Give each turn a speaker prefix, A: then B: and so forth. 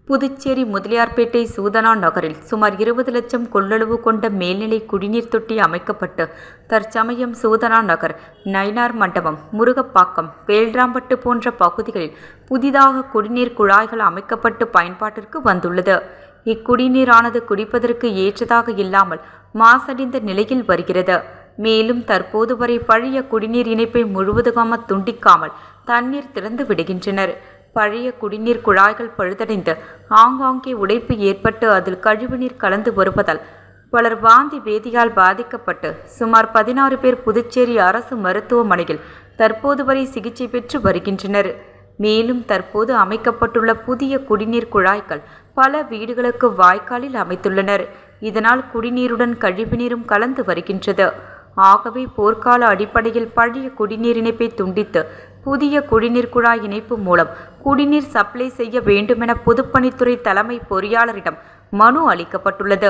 A: புதுச்சேரி முதலியார்பேட்டை சூதனா நகரில் சுமார் 20 லட்சம் கொள்ளளவு கொண்ட மேல்நிலை குடிநீர் தொட்டி அமைக்கப்பட்டு தற்சமயம் சூதனா நகர், நயினார் மண்டபம், முருகப்பாக்கம், வேல்ராம்பட்டு போன்ற பகுதிகளில் புதிதாக குடிநீர் குழாய்கள் அமைக்கப்பட்டு பயன்பாட்டிற்கு வந்துள்ளது. இக்குடிநீரானது குடிப்பதற்கு ஏற்றதாக இல்லாமல் மாசடைந்த நிலையில் வருகிறது. மேலும் தற்போது வரை பழைய குடிநீர் இணைப்பை முழுவதுமாக துண்டிக்காமல் தண்ணீர் திறந்து விடுகின்றனர். பழைய குடிநீர் குழாய்கள் பழுதடைந்து ஆங்காங்கே உடைப்பு ஏற்பட்டு அதில் கழிவுநீர் கலந்து வருவதால் பலர் வாந்தி பேதியால் பாதிக்கப்பட்டு சுமார் 16 பேர் புதுச்சேரி அரசு மருத்துவமனையில் தற்போது வரை சிகிச்சை பெற்று வருகின்றனர். மேலும் தற்போது அமைக்கப்பட்டுள்ள புதிய குடிநீர் குழாய்கள் பல வீடுகளுக்கு வாய்க்காலில் அமைத்துள்ளனர். இதனால் குடிநீருடன் கழிவுநீரும் கலந்து வருகின்றது. ஆகவே போர்க்கால அடிப்படையில் பழைய குடிநீர் இணைப்பை துண்டித்து புதிய குடிநீர் குழாய் இணைப்பு மூலம் குடிநீர் சப்ளை செய்ய வேண்டுமென பொதுப்பணித்துறை தலைமை பொறியாளரிடம் மனு அளிக்கப்பட்டுள்ளது.